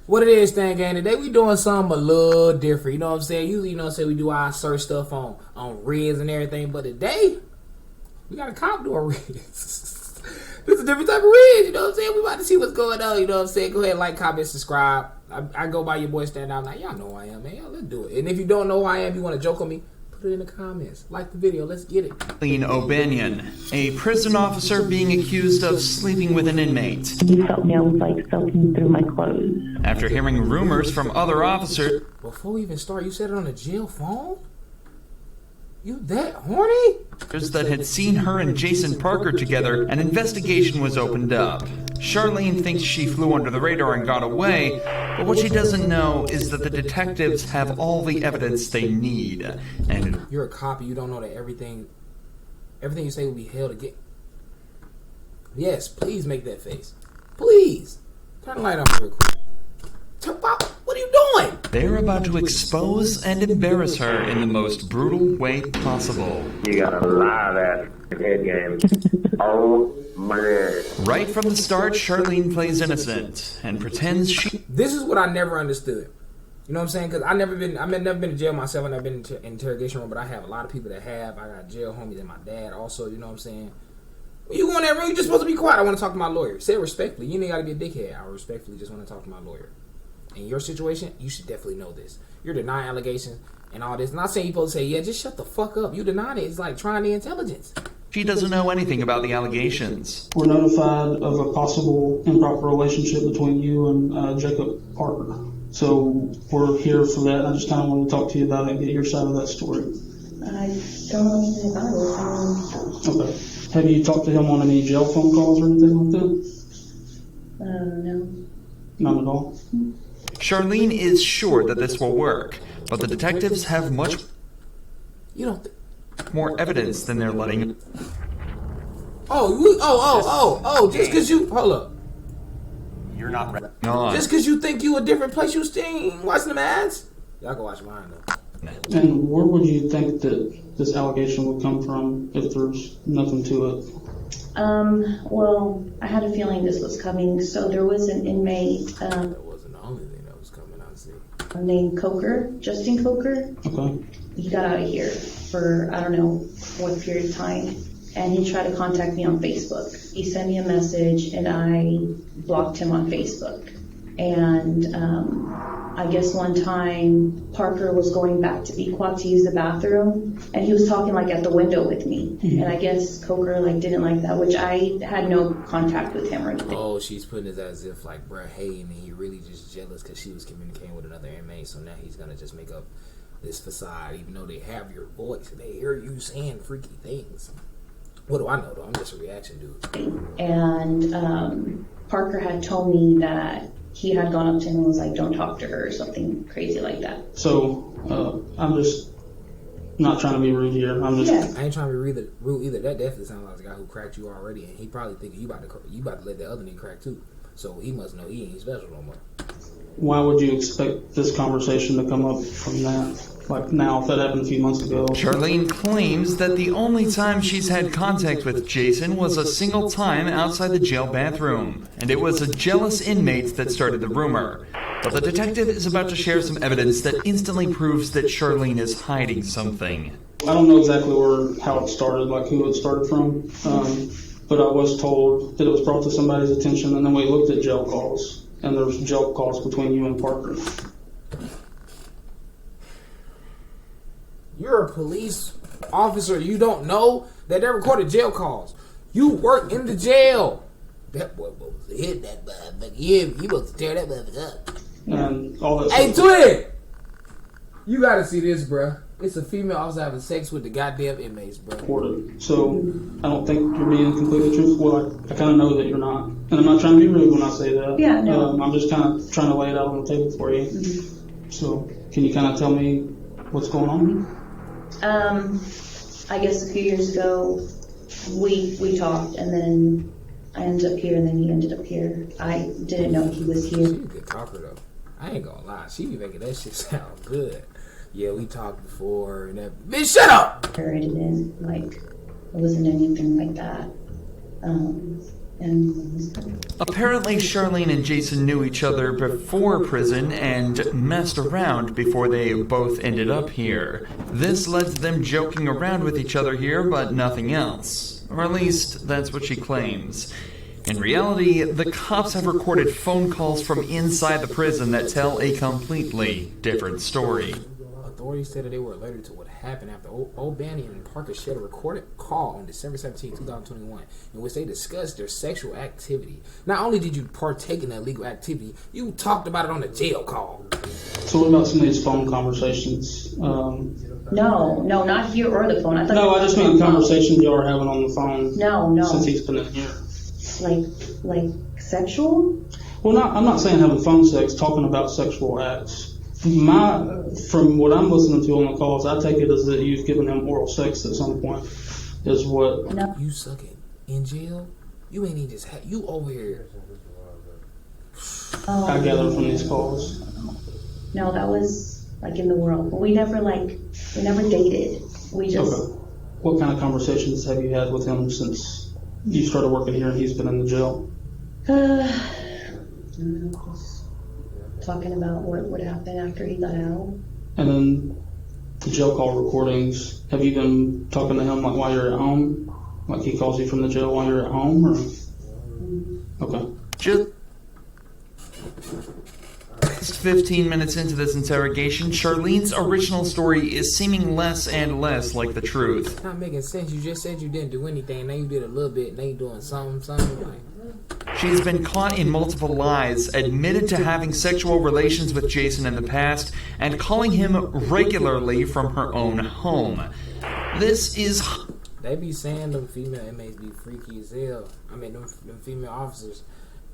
What it is, Stan Gang, today we doing something a little different. You know what I'm saying? Usually, you know what I'm saying, we do our search stuff on Riz and everything, but today, we got a cop doing Riz. This is a different type of Riz, you know what I'm saying? We about to see what's going on, you know what I'm saying? Go ahead, like, comment, subscribe. I go by your boy Stvndoutnaj. Y'all know who I am, man. Y'all, let's do it. And if you don't know who I am, you want to joke on me, put it in the comments. Like the video. Let's get it. O'Banion, a prison officer being accused of sleeping with an inmate. He felt me, I was like soaking through my clothes. After hearing rumors from other officers Before we even start, you said it on the jail phone? You that horny? that had seen her and Jason Parker together, an investigation was opened up. Charlene thinks she flew under the radar and got away, but what she doesn't know is that the detectives have all the evidence they need. And You're a cop, you don't know that everything you say will be held against. Yes, please make that face. Please. Turn the light on real quick. What are you doing? they're about to expose and embarrass her in the most brutal way possible. You got a lot of that head game. Oh man. Right from the start, Charlene plays innocent and pretends she... This is what I never understood. You know what I'm saying? Because I've never been to jail myself, and I've been in interrogation room, but I have a lot of people that have. I got jail homies and my dad also, you know what I'm saying? When you go in that room, you're just supposed to be quiet. I want to talk to my lawyer. Say it respectfully. You ain't got to be a dickhead. I respectfully just want to talk to my lawyer. In your situation, you should definitely know this. You're denying allegations and all this. Not saying you're supposed to say, yeah, just shut the fuck up. You denying it. It's like trying the intelligence. She doesn't know anything about the allegations. We're notified of a possible improper relationship between you and Jacob Parker. So we're here for that. I just kind of want to talk to you about it and get your side of that story. I don't know anything about it. Okay. Have you talked to him on any jail phone calls or anything like that? No. Not at all? Charlene is sure that this will work, but the detectives have much You don't more evidence than they're letting... just because you... Hold up. You're not ready. on. Just because you think you a different place, you staying watching them ads? Y'all can watch mine, though. And where would you think that this allegation would come from if there's nothing to it? Well, I had a feeling this was coming. So there was an inmate That wasn't the only thing that was coming, I see. named Coker, Justin Coker. Okay. He got out of here for, I don't know, what period of time. And he tried to contact me on Facebook. He sent me a message and I blocked him on Facebook. And I guess one time Parker was going back to Bequat to use the bathroom and he was talking like at the window with me. And I guess Coker like didn't like that, which I had no contact with him or anything. Oh, she's putting it as if like, bruh, hey, and he really just jealous because she was communicating with another inmate. So now he's going to just make up this facade, even though they have your voice and they hear you saying freaky things. What do I know, though? I'm just a reaction dude. And Parker had told me that he had gone up to him and was like, don't talk to her or something crazy like that. So I'm just not trying to be rude here. I'm just... Yeah. I ain't trying to be rude either. That definitely sounds like the guy who cracked you already, and he probably thinking you about to let the other nigga crack too. So he must know he ain't special no more. Why would you expect this conversation to come up from that? Like now, if that happened a few months ago. Charlene claims that the only time she's had contact with Jason was a single time outside the jail bathroom, and it was a jealous inmate that started the rumor. But the detective is about to share some evidence that instantly proves that Charlene is hiding something. I don't know exactly how it started, like who it started from, but I was told that it was brought to somebody's attention, and then we looked at jail calls, and there was jail calls between you and Parker. You're a police officer. You don't know that they recorded jail calls. You work in the jail. That boy was hit that motherfucker. Yeah, he was to tear that motherfucker up. And all that Hey, stuff. twin! You gotta see this, bruh. It's a female officer having sex with the goddamn inmates, bruh. Reported. So I don't think you're being completely truthful. I kind of know that you're not. And I'm not trying to be rude when I say that. Yeah, no. I'm just kind of trying to lay it out on the table for you. Mm-hmm. So can you kind of tell me what's going on? I guess a few years ago, we talked, and then I ended up here, and then he ended up here. I didn't know he was She here. a good talker, though. I ain't gonna lie. She be making that shit sound good. Yeah, we talked before, and that... Bitch, shut up! It didn't, like, it wasn't anything like that. And Apparently, Charlene and Jason knew each other before prison and messed around before they both ended up here. This led to them joking around with each other here, but nothing else. Or at least, that's what she claims. In reality, the cops have recorded phone calls from inside the prison that tell a completely different story. Authorities said that they were alerted to what happened after O'Banion and Parker shared a recorded call on December 17, 2021, in which they discussed their sexual activity. Not only did you partake in illegal activity, you talked about it on a jail call. So what about some of these phone conversations? no, not here or the phone. No, I just mean conversations y'all are having on the phone. No. Since he's been in here. Like sexual? Well, I'm not saying having phone sex, talking about sexual acts. From what I'm listening to on the calls, I take it as that you've given him oral sex at some point, is what. No. You sucking in jail? You ain't even just you over here. I gather from these calls. No, that was like in the world. But we never dated. We just. Okay. What kind of conversations have you had with him since you started working here and he's been in the jail? Talking about what would happen after he got out. And then the jail call recordings, have you been talking to him like while you're at home? Like he calls you from the jail while you're at home? Or? Okay. Just 15 minutes into this interrogation, Charlene's original story is seeming less and less like the truth. It's not making sense. You just said you didn't do anything. Now you did a little bit. Now you doing something. Like, She's been caught in multiple lies, admitted to having sexual relations with Jason in the past, and calling him regularly from her own home. This is... They be saying them female inmates be freaky as hell. I mean, them female officers.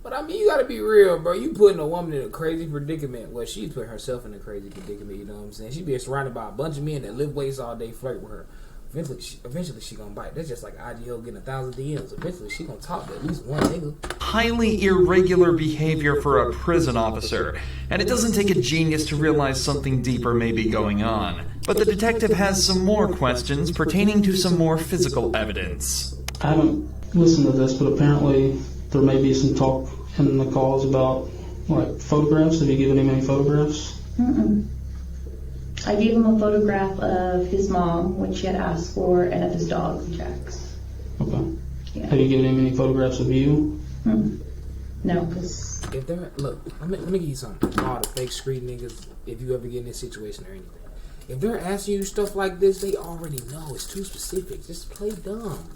But I mean, you gotta be real, bro. You putting a woman in a crazy predicament. Well, she put herself in a crazy predicament, you know what I'm saying? She be surrounded by a bunch of men that lift weights all day, flirt with her. Eventually she gonna bite. That's just like IGO getting 1,000 DMs. Eventually she gonna talk to at least one nigga. Highly irregular behavior for a prison officer, and it doesn't take a genius to realize something deeper may be going on. But the detective has some more questions pertaining to some more physical evidence. I haven't listened to this, but apparently there may be some talk in the calls about like photographs. Have you given him any photographs? Mm-mm. I gave him a photograph of his mom, which she had asked for, and of his dog, Jax. Okay. Yeah. Have you given him any photographs of you? No, because... If they're... Look, let me give you something. All the fake street niggas, if you ever get in this situation or anything. If they're asking you stuff like this, they already know. It's too specific. Just play dumb.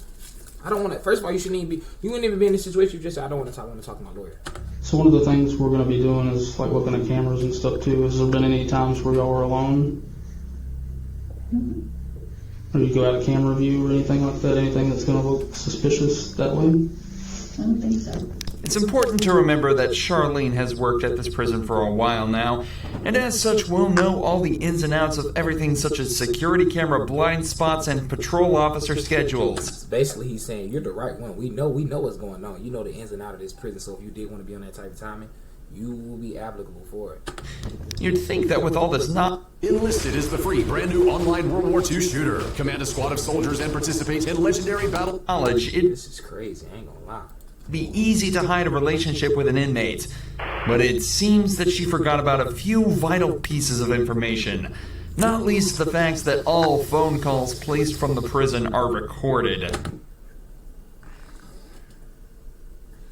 I don't want to... First of all, you shouldn't even be... You wouldn't even be in this situation. You just say, I don't want to talk. I want to talk to my lawyer. So one of the things we're going to be doing is like looking at cameras and stuff too. Has there been any times where y'all were alone? Or you go out of camera view or anything like that? Anything that's going to look suspicious that way? I don't think so. It's important to remember that Charlene has worked at this prison for a while now, and as such will know all the ins and outs of everything such as security camera blind spots and patrol officer schedules. Basically, he's saying, you're the right one. We know what's going on. You know the ins and outs of this prison, so if you did want to be on that type of timing, you will be applicable for it. You'd think that with all this not... Enlisted is the free, brand new online World War II shooter. Command a squad of soldiers and participate in legendary battle... knowledge, This is crazy, I ain't gonna lie. be easy to hide a relationship with an inmate, but it seems that she forgot about a few vital pieces of information, not least the fact that all phone calls placed from the prison are recorded.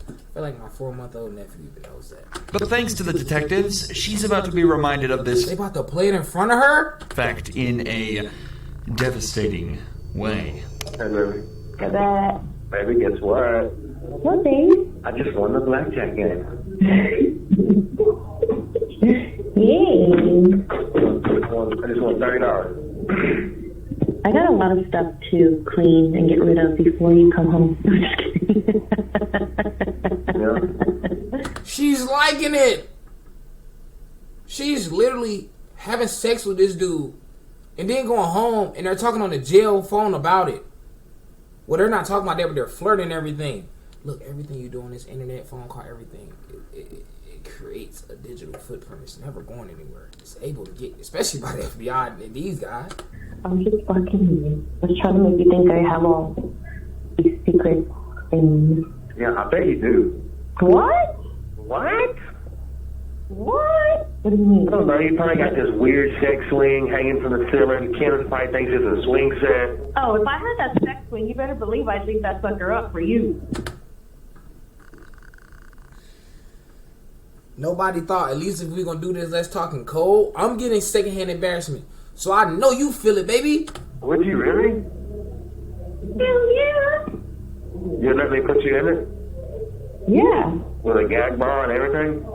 I feel like my 4-month-old nephew even knows that. But thanks to the detectives, she's about to be reminded of this They about to play it in front of her? fact in a devastating way. Hey, baby. Go back. Baby, guess what? What, babe? I just won the blackjack game. Yay. I just won $30. I got a lot of stuff to clean and get rid of before you come home. I'm just kidding. Yeah. She's liking it. She's literally having sex with this dude and then going home and they're talking on the jail phone about it. Well, they're not talking about that, but they're flirting and everything. Look, everything you do on this internet, phone call, everything, it creates a digital footprint. It's never going anywhere. It's able to get, especially by the FBI and these guys. I'm just fucking you. I was trying to make you think I have all these secret things. Yeah, I bet you do. What? What? What? What do you mean? I don't know. You probably got this weird sex swing hanging from the ceiling. Candace probably thinks it's a swing set. Oh, if I had that sex swing, you better believe I'd leave that sucker up for you. Nobody thought, at least if we're going to do this, let's talk in cold. I'm getting secondhand embarrassment. So I know you feel it, baby. Would you really? Hell yeah. You'd let me put you in it? Yeah. With a gag ball and everything?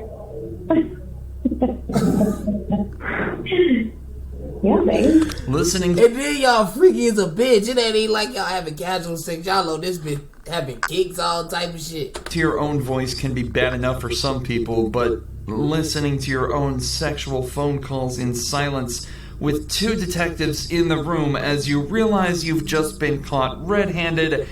Yeah, baby. Listening And then y'all freaky as a bitch. It ain't like y'all having casual sex. Y'all know this bitch having kicks, all type of shit. to your own voice can be bad enough for some people, but listening to your own sexual phone calls in silence with two detectives in the room as you realize you've just been caught red-handed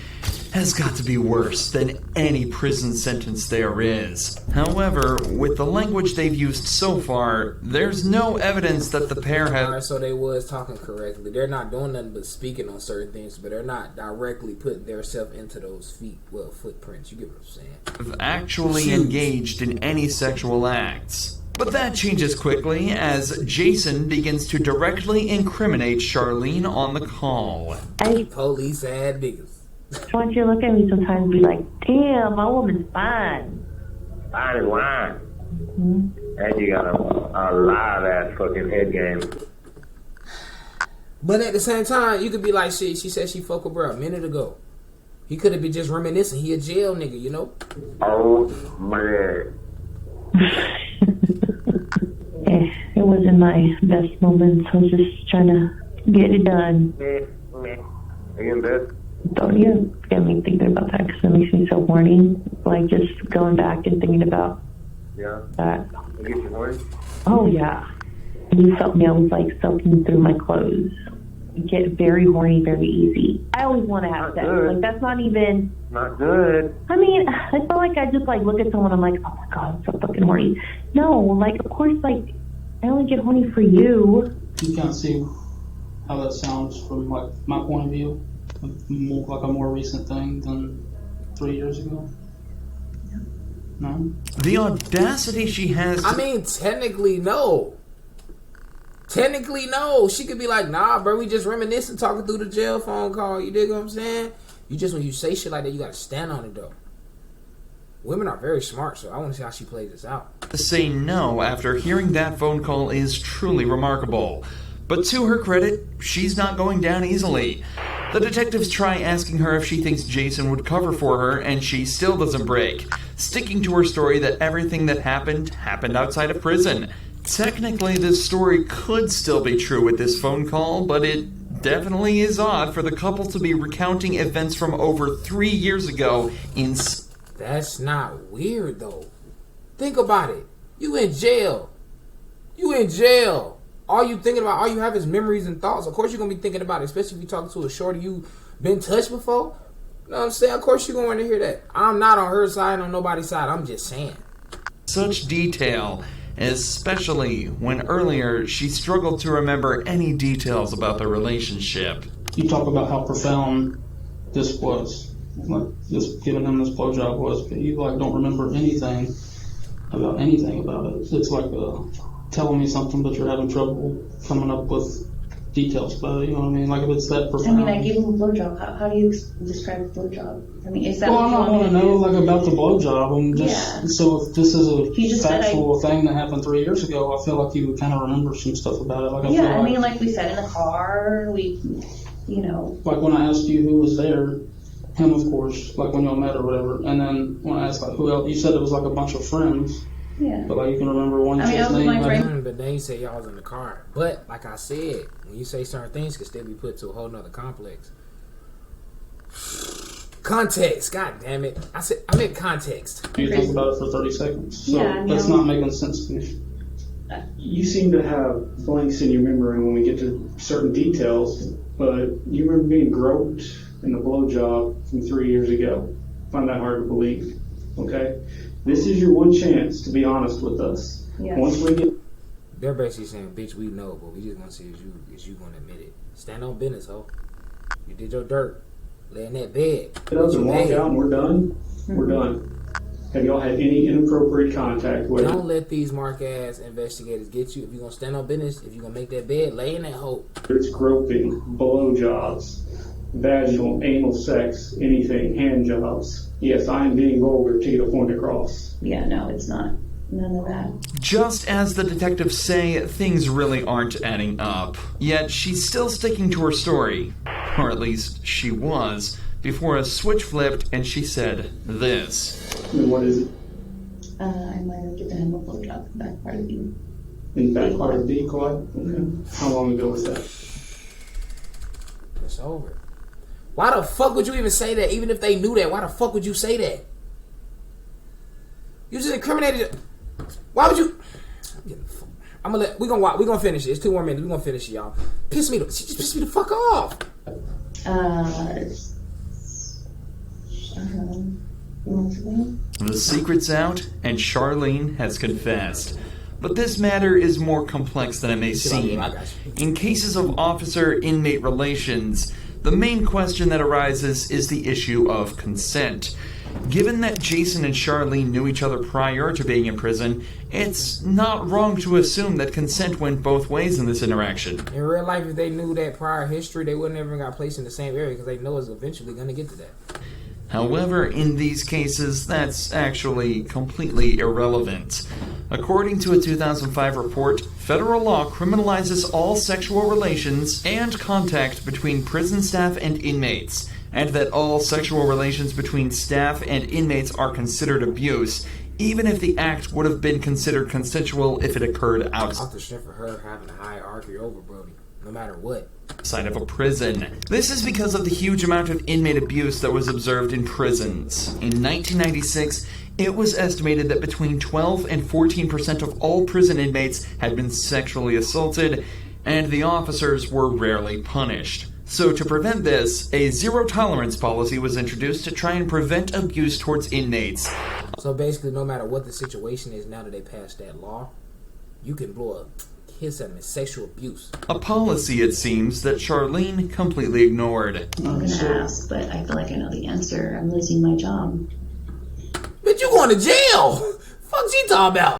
has got to be worse than any prison sentence there is. However, with the language they've used so far, there's no evidence that the pair have... Alright, so they was talking correctly. They're not doing nothing but speaking on certain things, but they're not directly putting themselves into those footprints. You get what I'm saying? actually engaged in any sexual acts. But that changes quickly as Jason begins to directly incriminate Charlene on the call. I Police ass niggas. just want you to look at me sometimes and be like, damn, my woman's fine. Fine as wine. And you got a live ass fucking head game. But at the same time, you could be like, shit, she said she fucked with bro a minute ago. He could have been just reminiscing. He a jail nigga, you know? Oh man. It wasn't my best moment, so I was just trying to get it done. Are you in bed? Don't you get me thinking about that because it makes me so horny. Like just going back and thinking about Yeah. that. I get you horny? Oh yeah. You felt me. I was like soaking through my clothes. I get very horny very easy. I always want to have Not sex. good. Like that's not even. Not good. I mean, I feel like I just like look at someone. I'm like, oh my god, I'm so fucking horny. No, like of course, like I only get horny for you. You can't see how that sounds from like my point of view. Like a more recent thing than 3 years ago. No. The audacity she has I mean, technically, no. Technically, no. She could be like, nah, bro, we just reminiscing, talking through the jail phone call. You dig what I'm saying? You just, when you say shit like that, you gotta stand on it, though. Women are very smart, so I want to see how she plays this out. to say no after hearing that phone call is truly remarkable. But to her credit, she's not going down easily. The detectives try asking her if she thinks Jason would cover for her, and she still doesn't break, sticking to her story that everything that happened outside of prison. Technically, this story could still be true with this phone call, but it definitely is odd for the couple to be recounting events from over 3 years ago in... That's not weird, though. Think about it. You in jail. You in jail. All you thinking about, all you have is memories and thoughts. Of course you're going to be thinking about it, especially if you're talking to a shorty you been touched before. You know what I'm saying? Of course you're going to want to hear that. I'm not on her side, on nobody's side. I'm just saying. such detail, especially when earlier she struggled to remember any details about their relationship. You talk about how profound this was, like just giving him this blowjob was, but you like don't remember anything about it. It's like telling me something, but you're having trouble coming up with details about it. You know what I mean? Like if it's that profound. I mean, I gave him a blowjob. How do you describe a blowjob? I mean, is that? Well, I what don't want to know like about the blowjob. I'm just Yeah. so if this is You a just said factual thing that happened 3 years ago, I feel like you would kind of remember some stuff about it. Like I feel Yeah, I like, mean, like we said in the car, you know. like when I asked you who was there, him of course, like when y'all met or whatever, and then when I asked like who else, you said it was like a bunch of friends. Yeah. But like you can remember one I mean, chick's I was name. my like- friend. But then you say y'all was in the car. But like I said, when you say certain things, can still be put to a whole nother complex. Context, god damn it! I meant context. You think about it for 30 seconds. So Yeah, I mean, that's not making sense to me. You seem to have blanks in your memory when we get to certain details, but you remember being groped in the blowjob from 3 years ago. I find that hard to believe. Okay? This is your one chance to be honest with us. Yes. Once we get They're basically saying, "Bitch, we know, but we just want to see is you gonna admit it. Stand on business, ho. You did your dirt. Lay in that bed. Get up and walk out and we're done. We're done. Have y'all had any inappropriate contact with Don't let these mark-ass investigators get you. If you're going to stand on business, if you're going to make that bed, lay in that hole. It's groping, blowjobs, vaginal, anal sex, anything, hand jobs. Yes, I am being vulgar to get a point across. Yeah, no, it's not. None of that. Just as the detectives say, things really aren't adding up. Yet she's still sticking to her story. Or at least she was, before a switch flipped and she said this. And what is it? I might have given him a blowjob in the back part of the In the back part of the quad? Okay. How long ago was that? It's over. Why the fuck would you even say that? Even if they knew that, why the fuck would you say that? You just incriminated. Why would you? We're gonna finish it. It's 2 more minutes. We're gonna finish it, y'all. She just pissed me the fuck off. The secret's out, and Charlene has confessed. But this matter is more complex than it may seem. In cases of officer-inmate relations, the main question that arises is the issue of consent. Given that Jason and Charlene knew each other prior to being in prison, it's not wrong to assume that consent went both ways in this interaction. In real life, if they knew that prior history, they wouldn't ever got placed in the same area because they know it's eventually going to get to that. However, in these cases, that's actually completely irrelevant. According to a 2005 report, federal law criminalizes all sexual relations and contact between prison staff and inmates, and that all sexual relations between staff and inmates are considered abuse, even if the act would have been considered consensual if it occurred outside for her having a hierarchy over Brody, no matter what. Side of a prison. This is because of the huge amount of inmate abuse that was observed in prisons. In 1996, it was estimated that between 12 and 14% of all prison inmates had been sexually assaulted, and the officers were rarely punished. So to prevent this, a zero-tolerance policy was introduced to try and prevent abuse towards inmates. So basically, no matter what the situation is, now that they passed that law, you can blow a kiss at them as sexual abuse. A policy, it seems, that Charlene completely ignored. I'm gonna ask, but I feel like I know the answer. I'm losing my job. Bitch, you going to jail! Fuck's you talking about?